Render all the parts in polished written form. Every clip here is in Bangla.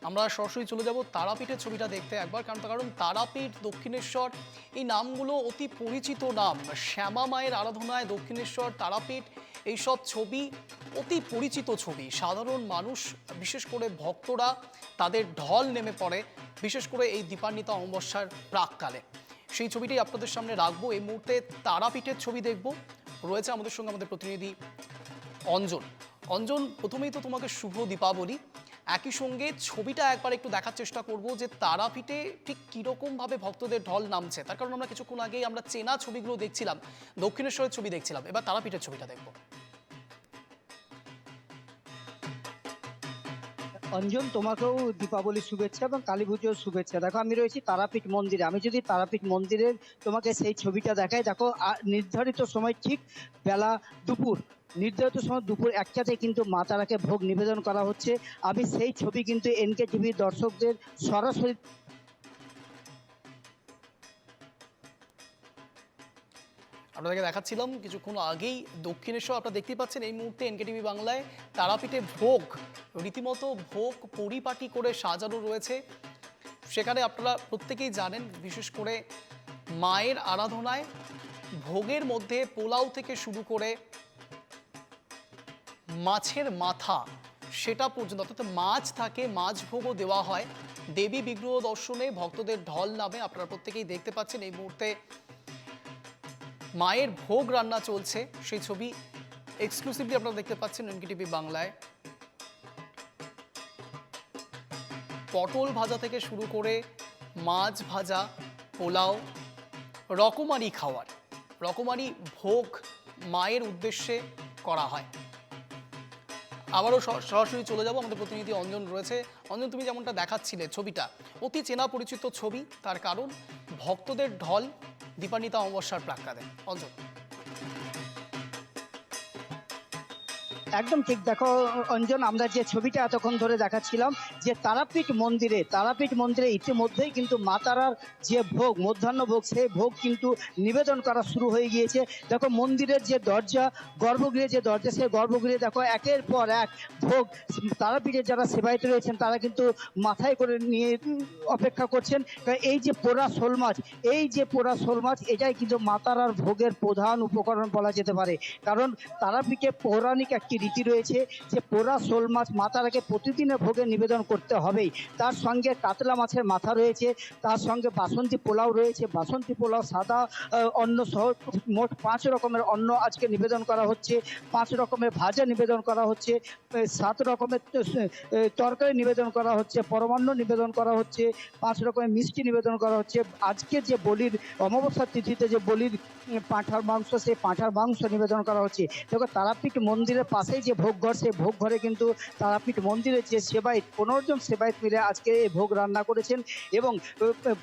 আমরা সরাসরি চলে যাব তারাপীঠের ছবিটা দেখতে একবার, কারণ তারাপীঠ, দক্ষিণেশ্বর এই নামগুলো অতি পরিচিত নাম। শ্যামা মায়ের আরাধনায় দক্ষিণেশ্বর, তারাপীঠ এইসব ছবি অতি পরিচিত ছবি। সাধারণ মানুষ, বিশেষ করে ভক্তরা, তাদের ঢল নেমে পড়ে, বিশেষ করে এই দীপান্বিতা অমাবস্যার প্রাককালে। সেই ছবিটাই আপনাদের সামনে রাখবো। এই মুহূর্তে তারাপীঠের ছবি দেখব। রয়েছে আমাদের সঙ্গে আমাদের প্রতিনিধি অঞ্জন। অঞ্জন, প্রথমেই তো তোমাকে শুভ দীপাবলি। একই সঙ্গে ছবিটা একবার একটু দেখার চেষ্টা করব যে তারাপীঠে ঠিক কীরকমভাবে ভক্তদের ঢল নামছে। তার কারণ আমরা কিছুক্ষণ আগেই আমরা চেনা ছবিগুলো দেখছিলাম, দক্ষিণেশ্বরের ছবি দেখছিলাম, এবার তারাপীঠের ছবিটা দেখব। অঞ্জন, তোমাকেও দীপাবলির শুভেচ্ছা এবং কালী পুজোর শুভেচ্ছা। দেখো, আমি রয়েছি তারাপীঠ মন্দিরে। আমি যদি তারাপীঠ মন্দিরের তোমাকে সেই ছবিটা দেখাই, দেখো নির্ধারিত সময় ঠিক বেলা দুপুর, নির্ধারিত সময় দুপুর 1টাতে কিন্তু মা তারাকে ভোগ নিবেদন করা হচ্ছে। আমি সেই ছবি কিন্তু এনকে টিভির দর্শকদের সরাসরি আপনাদেরকে দেখাচ্ছিলাম কিছুক্ষণ আগেই দক্ষিণেশ্বর। আপনারা দেখতেই পাচ্ছেন এই মুহূর্তে এনকেটিভি বাংলায় তারাপীঠে ভোগ, রীতিমতো ভোগ পরিপাটি করে সাজানো রয়েছে। সেখানে আপনারা প্রত্যেকেই জানেন, বিশেষ করে মায়ের আরাধনায় ভোগের মধ্যে পোলাও থেকে শুরু করে মাছের মাথা সেটা পর্যন্ত, অর্থাৎ মাছ থাকে, মাছ ভোগও দেওয়া হয়। দেবী বিগ্রহ দর্শনে ভক্তদের ঢল নামে। আপনারা প্রত্যেকেই দেখতে পাচ্ছেন এই মুহূর্তে মায়ের ভোগ রান্না চলছে, সেই ছবি এক্সক্লুসিভলি আপনারা দেখতে পাচ্ছেন এনকেটিভি বাংলায়। পটল ভাজা থেকে শুরু করে মাছ ভাজা, পোলাও, রকমারি খাওয়ার, রকমারি ভোগ মায়ের উদ্দেশ্যে করা হয়। আবারও সরাসরি চলে যাব, আমাদের প্রতিনিধি অঞ্জন রয়েছে। অঞ্জন, তুমি যেমনটা দেখাচ্ছিলে ছবিটা অতি চেনা পরিচিত ছবি, তার কারণ ভক্তদের ঢল দীপান্বিতা অমাবস্যার প্রাক্কালে। অঞ্জন। একদম ঠিক। দেখো অঞ্জন, আমরা যে ছবিটা এতক্ষণ ধরে দেখাচ্ছিলাম, যে তারাপীঠ মন্দিরে ইতিমধ্যেই কিন্তু মা তারার যে ভোগ, মধ্যাহ্ন ভোগ, সেই ভোগ কিন্তু নিবেদন করা শুরু হয়ে গিয়েছে। দেখো মন্দিরের যে দরজা, গর্ভগৃহে যে দরজা, সেই গর্ভগৃহে দেখো একের পর এক ভোগ তারাপীঠের যারা সেবায়িত রয়েছেন তারা কিন্তু মাথায় করে নিয়ে অপেক্ষা করছেন। এই যে পোড়া শোল মাছ, এটাই কিন্তু মা তারার ভোগের প্রধান উপকরণ বলা যেতে পারে। কারণ তারাপীঠে পৌরাণিক একটি রীতি রয়েছে যে পোড়া শোল মাছ মা তারাকে প্রতিদিনের ভোগে নিবেদন করতে হবেই। তার সঙ্গে কাতলা মাছের মাথা রয়েছে, তার সঙ্গে বাসন্তী পোলাও রয়েছে, বাসন্তী পোলাও, সাদা অন্ন সহ মোট 5 রকমের অন্ন আজকে নিবেদন করা হচ্ছে। 5 রকমের ভাজা নিবেদন করা হচ্ছে, 7 রকমের তরকারি নিবেদন করা হচ্ছে, পরমান্ন নিবেদন করা হচ্ছে, 5 রকমের মিষ্টি নিবেদন করা হচ্ছে। আজকে যে বলির অমাবস্যার তিথিতে যে বলির পাঁঠার মাংস, সেই পাঁঠার মাংস নিবেদন করা হচ্ছে। দেখো তারাপীঠ মন্দিরের পাশেই যে ভোগঘর, সেই ভোগঘরে কিন্তু তারাপীঠ মন্দিরের যে সেবায়িত 15 জন সেবায়িত মিলে আজকে এই ভোগ রান্না করেছেন এবং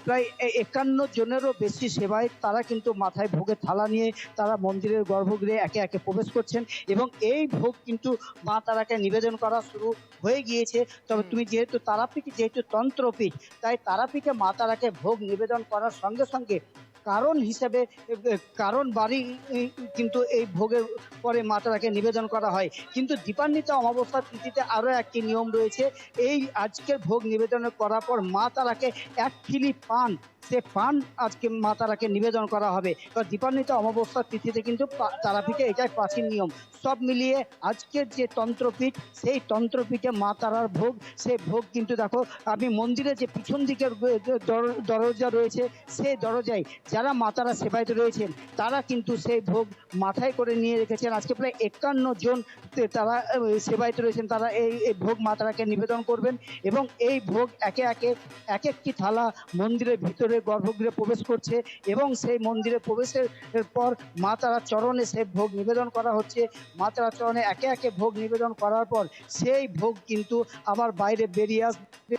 প্রায় 51 জনেরও বেশি সেবায়িত তারা কিন্তু মাথায় ভোগের থালা নিয়ে তারা মন্দিরের গর্ভগৃহে একে একে প্রবেশ করছেন এবং এই ভোগ কিন্তু মা তারাকে নিবেদন করা শুরু হয়ে গিয়েছে। তবে তুমি যেহেতু তারাপীঠ, যেহেতু তন্ত্রপীঠ, তাই তারাপীঠে মা তারাকে ভোগ নিবেদন করার সঙ্গে সঙ্গে কারণ হিসেবে কারণ বাড়ি কিন্তু এই ভোগের পরে মা তারাকে নিবেদন করা হয়। কিন্তু দীপান্বিতা অমাবস্যার তিথিতে আরও একটি নিয়ম রয়েছে। এই আজকের ভোগ নিবেদন করার পর মা তারাকে 1 ঠিলি পান, সে পান আজকে মা তারাকে নিবেদন করা হবে। দীপান্বিতা অমাবস্যার তিথিতে কিন্তু তারাপীঠে এটাই প্রাচীন নিয়ম। সব মিলিয়ে আজকের যে তন্ত্রপীঠ, সেই তন্ত্রপীঠে মা তারার ভোগ, সেই ভোগ কিন্তু দেখো আমি মন্দিরে যে পিছন দিকের দরজা রয়েছে, সেই দরজায় যারা মা তারা সেবায়িত রয়েছেন তারা কিন্তু সেই ভোগ মাথায় করে নিয়ে রেখেছেন। আজকে প্রায় 51 জন তারা সেবায়িত রয়েছেন, তারা এই ভোগ মা তারাকে নিবেদন করবেন এবং এই ভোগ একে একে এক একটি থালা মন্দিরের ভিতরে গর্ভগৃহে প্রবেশ করছে এবং সেই মন্দিরে প্রবেশের পর মা তারার চরণে সেই ভোগ নিবেদন করা হচ্ছে। মা তারার চরণে একে একে ভোগ নিবেদন করার পর সেই ভোগ কিন্তু আবার বাইরে বেরিয়ে আসবে।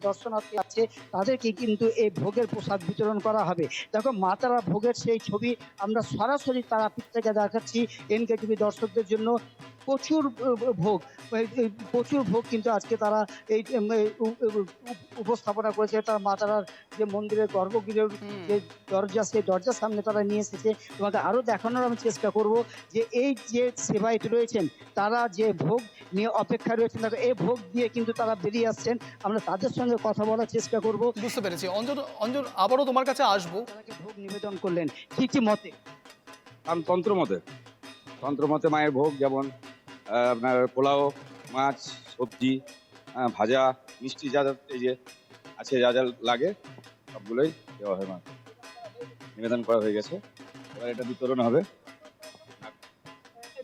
দর্শনার্থী আছে তাদেরকে কিন্তু এই ভোগের প্রসাদ বিতরণ করা হবে। দেখো মা তারা ভোগের সেই ছবি আমরা সরাসরি তারাপীঠ থেকে দেখাচ্ছি এনকে টিভি দর্শকদের জন্য। প্রচুর ভোগ প্রচুর ভোগ কিন্তু আজকে তারা এই উপস্থাপনা করেছে। তার মা তারার যে মন্দিরের গর্ভগৃহের যে দরজা, সেই দরজার সামনে তারা নিয়ে এসেছে। তোমাকে আরো দেখানোর আমি চেষ্টা করব যে এই যে সেবায়েত রয়েছেন তারা যে ভোগ নিয়ে অপেক্ষা রয়েছেন, এই ভোগ দিয়ে কিন্তু তারা বেরিয়ে আসছেন। আমরা তাদের সঙ্গে কথা বলার চেষ্টা করব। বুঝতে পেরেছি। অঞ্জন, অঞ্জন আবারও তোমার কাছে আসবো। তাদেরকে ভোগ নিবেদন করলেন কি কি মতে? তন্ত্রমতে মায়ের ভোগ যেমন আপনার পোলাও, মাছ, সবজি, ভাজা, মিষ্টি, যা যা এই যে আছে, যা যা লাগে সবগুলোই দেওয়া হয়। মা নিবেদন করা হয়ে গেছে, এবার এটা বিতরণ হবে।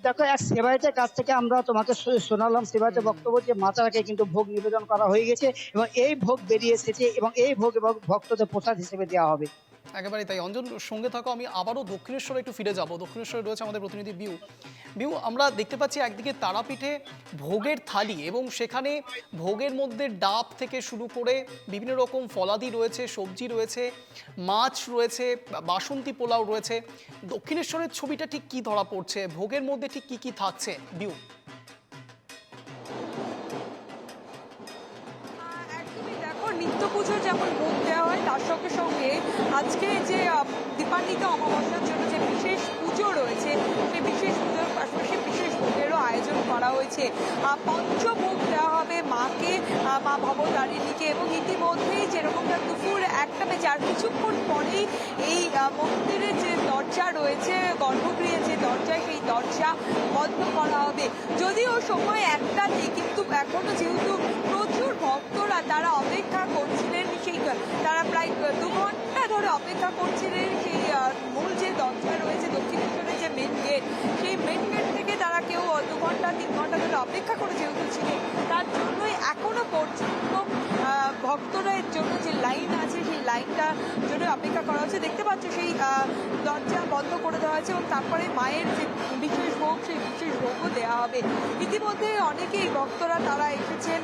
দেখো, এক সেবায়েতের কাছ থেকে আমরা তোমাকে শোনালাম সেবায়েতের বক্তব্য যে মাতারাকে কিন্তু ভোগ নিবেদন করা হয়ে গেছে এবং এই ভোগ বেরিয়ে এসেছে এবং এই ভোগ এবং ভক্তদের প্রসাদ হিসেবে দেওয়া হবে। একেবারেই তাই। অঞ্জন সঙ্গে থাকো, আমি আবারও দক্ষিণেশ্বরে একটু ফিরে যাব। দক্ষিণেশ্বরে রয়েছে আমাদের প্রতিনিধি বিউ। বিউ, আমরা দেখতে পাচ্ছি একদিকে তারাপীঠে ভোগের থালি এবং সেখানে ভোগের মধ্যে ডাব থেকে শুরু করে বিভিন্ন রকম ফলাদি রয়েছে, সবজি রয়েছে, মাছ রয়েছে, বাসন্তী পোলাও রয়েছে। দক্ষিণেশ্বরের ছবিটা ঠিক কি ধরা পড়ছে, ভোগের মধ্যে ঠিক কি কি থাকছে বিউ? একদমই দেখো, নিত্য পুজোর যেমন ভোগ দেওয়া হয় তার সঙ্গে সঙ্গে আজকে যে দীপান্বিতা অমাবস্যার জন্য যে বিশেষ পুজো রয়েছে, সেই বিশেষ পুজোর পাশাপাশি বিশেষ ভোগেরও আয়োজন করা হয়েছে। পঞ্চভোগ দেওয়া হবে মাকে, মা ভবতারিণীকে, এবং ইতিমধ্যেই যেরকমটা দুপুর 1টা বেজে আর কিছুক্ষণ পরেই এই মন্দিরের যে দরজা রয়েছে, গর্ভগৃহের যে দরজা, সেই দরজা বন্ধ করা হবে। যদিও সময় 1টা নেই, কিন্তু এখনো যেহেতু প্রচুর ভক্তরা তারা অপেক্ষা করছিলেন, সেই তারা প্রায় 2 ঘন্টা ধরে অপেক্ষা করছিলেন সেই মূল যে দরজা রয়েছে দক্ষিণেশ্বরের যে মেন গেট, সেই মেন গেট থেকে তারা কেউ 2 ঘন্টা 3 ঘন্টা ধরে অপেক্ষা করে যেহেতু ছিলেন, তার জন্যই এখনো পর্যন্ত ভক্তদের জন্য যে লাইন আছে সেই লাইনটার জন্য অপেক্ষা করা হচ্ছে। দেখতে পাচ্ছ সেই দরজা বন্ধ করে দেওয়া হয়েছে এবং তারপরে মায়ের যে বিশেষ ভোগ, সেই বিশেষ ভোগও দেওয়া হবে। ইতিমধ্যে অনেকেই ভক্তরা তারা এসেছেন,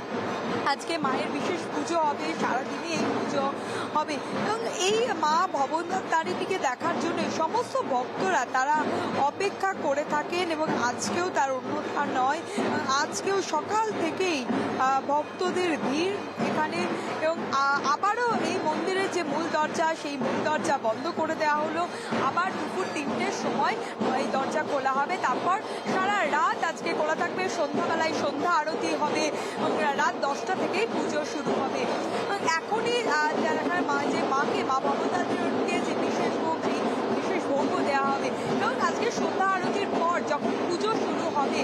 আজকে মায়ের বিশেষ পুজো হবে, সারাদিনই এই পুজো হবে এবং এই মা ভবতারিণীকে দেখার জন্য সমস্ত ভক্তরা তারা অপেক্ষা করে থাকেন এবং আজকেও তার অন্যথা নয়। আজকেও সকাল থেকেই ভক্তদের ভিড় এখানে এবং আবারও এই মন্দিরের যে মূল দরজা, সেই মূল দরজা বন্ধ করে দেওয়া হলো। আবার দুপুর 3টের সময় এই দরজা খোলা হবে, তারপর সারা রাত আজকে খোলা থাকবে। সন্ধ্যাবেলায় সন্ধ্যা আরতি হবে এবং রাত 10টা থেকেই পুজো শুরু হবে। এখনই যে মাকে, মা ভবতারিণীকে যে বিশেষ ভোগ, সেই বিশেষ ভোগও দেওয়া হবে এবং আজকে সন্ধ্যা আরতির পর যখন পুজো শুরু হবে,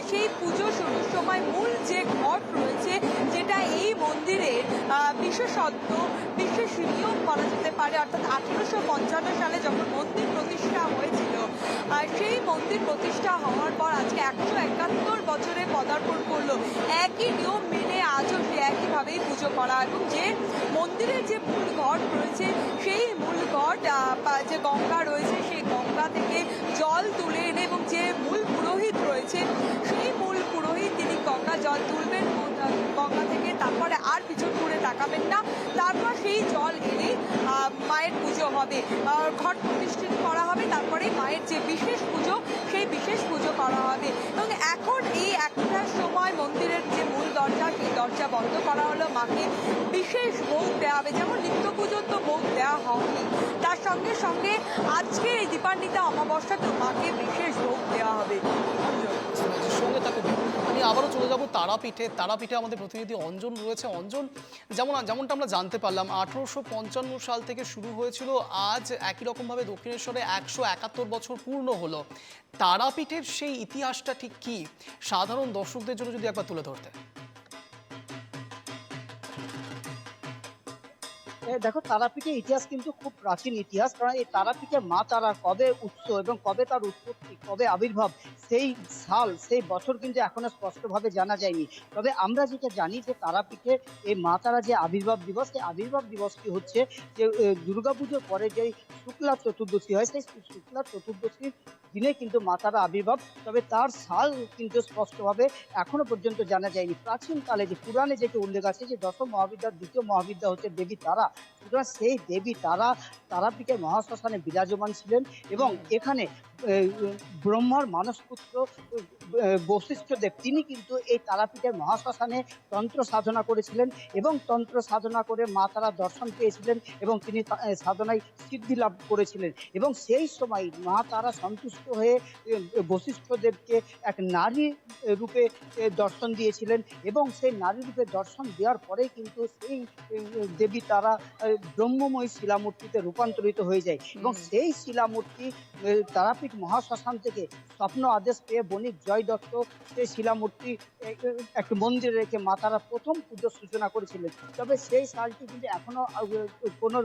সেই পুজো শুরুর সময় মূল যে ঘট রয়েছে, যেটা এই মন্দিরের বিশেষত্ব, বিশেষ নিয়ম করা যেতে পারে, অর্থাৎ 1855 সালে যখন মন্দির প্রতিষ্ঠা হয়েছিল, সেই মন্দির প্রতিষ্ঠা হওয়ার পর আজকে 171 বছরে পদার্পণ করলো। একই নিয়ম মেনে আজও সে একইভাবেই পুজো করা এবং যে মন্দিরের যে মূল ঘট রয়েছে, সেই মূল ঘট যে গঙ্গা রয়েছে, সেই গঙ্গা থেকে জল তুলে এনে এবং যে মূল পুরোহিত রয়েছে, সেই মূল পুরোহিত তিনি গঙ্গা জল তুলবেন গঙ্গা থেকে, তারপরে আর পিছন ঘুরে তাকাবেন না, তারপর সেই জল এনে মায়ের পুজো হবে, ঘট প্রতিষ্ঠিত করা হবে, তারপরে মায়ের যে বিশেষ পুজো, সেই বিশেষ পুজো করা হবে। এবং এখন এই 1টার সময় মন্দিরের যে মূল দরজা, সেই দরজা বন্ধ করা হলো, মাকে বিশেষ ভোগ দেওয়া হবে। যেমন নিত্য পুজোর তো ভোগ দেওয়া হয়নি, তার সঙ্গে সঙ্গে আজকে এই দীপান্বিতা অমাবস্যাতে মাকে বিশেষ ভোগ দেওয়া হবে। সঙ্গে থাকো। আমি আবারও চলে যাব তারাপীঠে। তারাপীঠে আমাদের প্রতিনিধি অঞ্জন রয়েছে। অঞ্জন, যেমনটা আমরা জানতে পারলাম, 1855 সাল থেকে শুরু হয়েছিল, আজ একই রকমভাবে দক্ষিণেশ্বরে 171 বছর পূর্ণ হলো। তারাপীঠের সেই ইতিহাসটা ঠিক কি, সাধারণ দর্শকদের জন্য যদি একবার তুলে ধরতে। দেখো, তারাপীঠের ইতিহাস কিন্তু খুব প্রাচীন ইতিহাস। কারণ এই তারাপীঠে মা তারা কবে উৎস এবং কবে তার উৎপত্তি, কবে আবির্ভাব, সেই সাল, সেই বছর কিন্তু এখনো স্পষ্টভাবে জানা যায়নি। তবে আমরা যেটা জানি যে তারাপীঠে এই মা তারা যে আবির্ভাব দিবস, সেই আবির্ভাব দিবসটি হচ্ছে যে দুর্গাপুজোর পরে যেই শুক্লা চতুর্দশী হয়, সেই শুক্লা চতুর্দশীর দিনে কিন্তু মা তারা আবির্ভাব। তবে তার সাল কিন্তু স্পষ্টভাবে এখনো পর্যন্ত জানা যায়নি। প্রাচীনকালে যে পুরাণে যেটি উল্লেখ আছে যে দশম মহাবিদ্যার দ্বিতীয় মহাবিদ্যা হচ্ছে দেবী তারা, সুতরাং সেই দেবী তারা তারাপীঠের মহাশ্মশানে বিরাজমান ছিলেন এবং এখানে ব্রহ্মার মানসপুত্র বশিষ্ঠদেব তিনি কিন্তু এই তারাপীঠের মহাশ্মশানে তন্ত্র সাধনা করেছিলেন এবং তন্ত্র সাধনা করে মা তারা দর্শন পেয়েছিলেন এবং তিনি সাধনায় সিদ্ধি লাভ করেছিলেন এবং সেই সময় মা তারা সন্তুষ্ট হয়ে বশিষ্ঠদেবকে এক নারী রূপে দর্শন দিয়েছিলেন এবং সেই নারী রূপে দর্শন দেওয়ার পরে কিন্তু সেই দেবী তারা ব্রহ্মময়ী শিলামূর্তিতে রূপান্তরিত হয়ে যায় এবং সেই শিলামূর্তি তারাপীঠ মহাশ্মশান থেকে স্বপ্ন আদেশ পেয়ে বণিক জয় দত্ত সেই শিলামূর্তি একটি মন্দিরে রেখে মা তারা প্রথম পুজোর সূচনা করেছিলেন। তবে সেই সালটি কিন্তু এখনো কোনো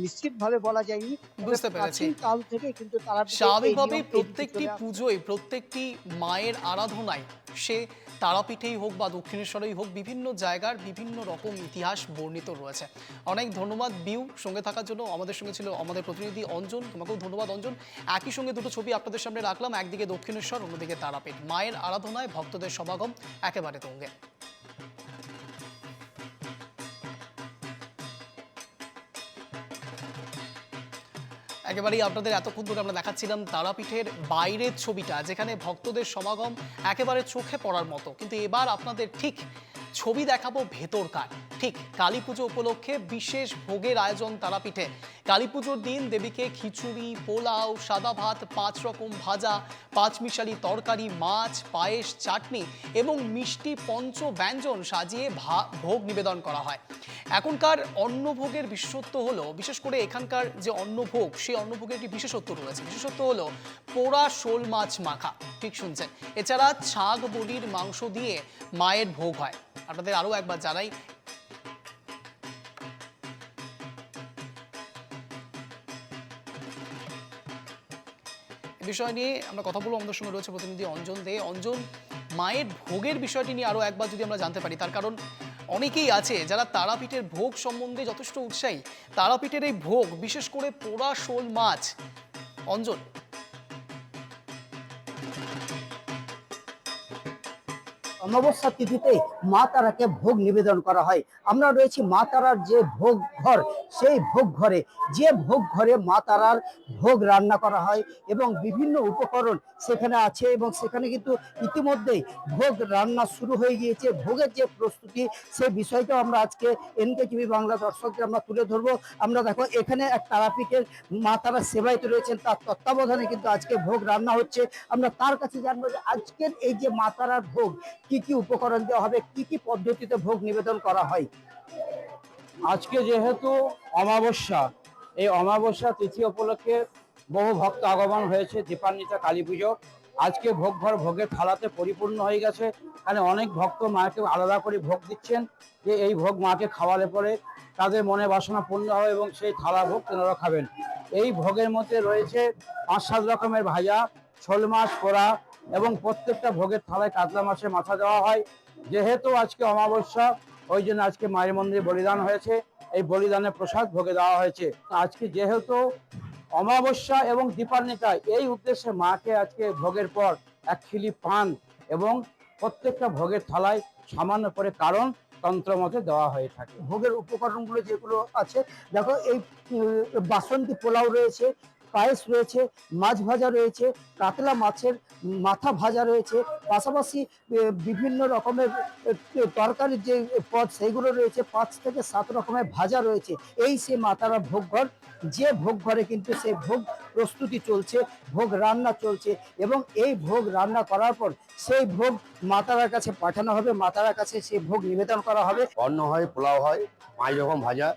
নিশ্চিতভাবে বলা যায়নি। বুঝতে পেরেছি। প্রাচীন কাল থেকে কিন্তু তারা স্বাভাবিকভাবেই প্রত্যেকটি পুজোয়, প্রত্যেকটি মায়ের আরাধনায়, সে তারাপীঠেই হোক বা দক্ষিণেশ্বরেই হোক, বিভিন্ন জায়গার বিভিন্ন রকম ইতিহাস বর্ণিত রয়েছে। অনেক ধন্যবাদ বিউ সঙ্গে থাকার জন্য। আমাদের সঙ্গে ছিল আমাদের প্রতিনিধি অঞ্জন, তোমাকেও ধন্যবাদ অঞ্জন। একই সঙ্গে দুটো ছবি আপনাদের সামনে রাখলাম, একদিকে দক্ষিণেশ্বর, অন্যদিকে তারাপীঠ। মায়ের আরাধনায় ভক্তদের সমাগম একেবারে তুঙ্গে। একেবারেই আপনাদের এতক্ষণ ধরে আমরা দেখাচ্ছিলাম তারাপীঠের বাইরের ছবিটা, যেখানে ভক্তদের সমাগম একেবারে চোখে পড়ার মতো। কিন্তু এবার আপনাদের ঠিক ছবি দেখাবো ভেতরকার। ঠিক কালী পুজো উপলক্ষে বিশেষ ভোগের আয়োজন তারাপীঠে। কালী পুজোর দিন দেবীকে খিচুড়ি, পোলাও, সাদা ভাত, 5 রকম ভাজা, 5 মিশালি তরকারি, মাছ, পায়েস, চাটনি এবং মিষ্টি পঞ্চ ব্যঞ্জন সাজিয়ে ভোগ নিবেদন করা হয়। এখনকার অন্নভোগের বিশেষত্ব হলো, বিশেষ করে এখানকার যে অন্নভোগ, সেই অন্নভোগের একটি বিশেষত্ব রয়েছে। বিশেষত্ব হলো পোড়া শোল মাছ মাখা, ঠিক শুনছেন। এছাড়া ছাগ বলির মাংস দিয়ে মায়ের ভোগ হয়। আপনাদের আরো একবার জানাই, বিষয় নিয়ে আমরা কথা বলবো। আমাদের সঙ্গে রয়েছে প্রতিনিধি অঞ্জন দে। অঞ্জন, মায়ের ভোগের বিষয়টি নিয়ে আরো একবার যদি আমরা জানতে পারি, তার কারণ অনেকেই আছে যারা তারাপীঠের ভোগ সম্বন্ধে যথেষ্ট উৎসাহী। তারাপীঠের এই ভোগ, বিশেষ করে পোড়া শোল মাছ। অঞ্জন, অমাবস্যা তিথিতে মা তারাকে ভোগ নিবেদন করা হয়। আমরা রয়েছি মা তারার যে ভোগ ঘর, সেই ভোগ ঘরে, যে ভোগ ঘরে মা তারার ভোগ রান্না করা হয় এবং বিভিন্ন উপকরণ সেখানে আছে এবং সেখানে কিন্তু ইতিমধ্যেই ভোগ রান্না শুরু হয়ে গিয়েছে। ভোগের যে প্রস্তুতি, সেই বিষয়টাও আমরা আজকে NK বাংলা দর্শকদের আমরা তুলে ধরবো। আমরা দেখো এখানে এক তারাপীঠের মা তারা সেবায়িত রয়েছেন, তার তত্ত্বাবধানে কিন্তু আজকে ভোগ রান্না হচ্ছে। আমরা তার কাছে জানবো যে আজকের এই যে মা তারার ভোগ, কি কি উপকরণ দেওয়া হবে, কি কি পদ্ধতিতে ভোগ নিবেদন করা হয়। আজকে যেহেতু অমাবস্যা, এই অমাবস্যা তিথি উপলক্ষে বহু ভক্ত আগমন হয়েছে দীপান্বিতা কালী পুজো। আজকে ভোগ ঘর ভোগের থালাতে পরিপূর্ণ হয়ে গেছে। এখানে অনেক ভক্ত মাকে আলাদা করে ভোগ দিচ্ছেন, যে এই ভোগ মাকে খাওয়ালে পরে তাদের মনে বাসনা পূর্ণ হবে এবং সেই থালা ভোগ তেনারা খাবেন। এই ভোগের মধ্যে রয়েছে 5-7 রকমের ভাজা, শোল মাছ পোড়া এবং প্রত্যেকটা ভোগের থালায় কাতলা মাছের মাথা দেওয়া হয়। যেহেতু আজকে অমাবস্যা, ওই জন্য আজকে মায়ের মন্দিরে বলিদান হয়েছে। এই বলিদানের প্রসাদ ভোগে দেওয়া হয়েছে। আজকে যেহেতু অমাবস্যা এবং দীপান্বিতা, এই উদ্দেশ্যে মাকে আজকে ভোগের পর 1 খিলি পান এবং প্রত্যেকটা ভোগের থালায় সামান্য করে কারণ তন্ত্র মতে দেওয়া হয়ে থাকে। ভোগের উপকরণগুলো যেগুলো আছে, দেখো এই বাসন্তী পোলাও রয়েছে, পায়েস রয়েছে, মাছ ভাজা রয়েছে, কাতলা মাছের মাথা ভাজা রয়েছে, পাশাপাশি বিভিন্ন রকমের তরকারির যে পদ সেইগুলো রয়েছে, 5 থেকে 7 রকমের ভাজা রয়েছে। এই সে মাতারা ভোগ ঘর, যে ভোগ ঘরে কিন্তু সেই ভোগ প্রস্তুতি চলছে, ভোগ রান্না চলছে এবং এই ভোগ রান্না করার পর সেই ভোগ মাতারার কাছে পাঠানো হবে, মাতারার কাছে সেই ভোগ নিবেদন করা হবে। অন্ন হয়, পোলাও হয়, 5 রকম ভাজা,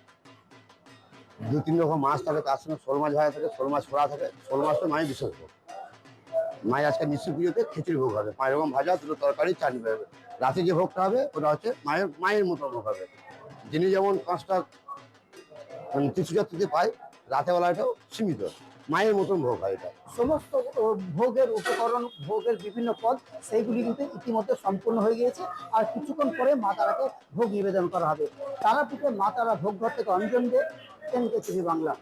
2-3 রকম মাছ থাকে, তার সঙ্গে শোল মাছ ভাজা থাকে, শোল মাছ পোড়া থাকে। শোল মাছ তো মায়ের বিশেষ ভোগ। মায়ের আজকে নিশ্চিত পুজোতে খিচুড়ি ভোগ হবে, 5 রকম ভাজা, 2টো তরকারি, চাটনি হবে। রাতে যে ভোগটা হবে ওটা হচ্ছে মায়ের মতো ভোগ হবে। যিনি যেমন 5টা ত্রিশুজাতিতে পায়, রাতেবেলাটাও সীমিত মায়ের মতন ভোগ হয়। এটা সমস্ত ভোগের উপকরণ, ভোগের বিভিন্ন পদ সেইগুলি কিন্তু ইতিমধ্যে সম্পূর্ণ হয়ে গিয়েছে। আর কিছুক্ষণ পরে মা তারাকে ভোগ নিবেদন করা হবে। তারাপীঠে মা তারা ভোগ ঘর থেকে অঞ্জন দে, NK বাংলা।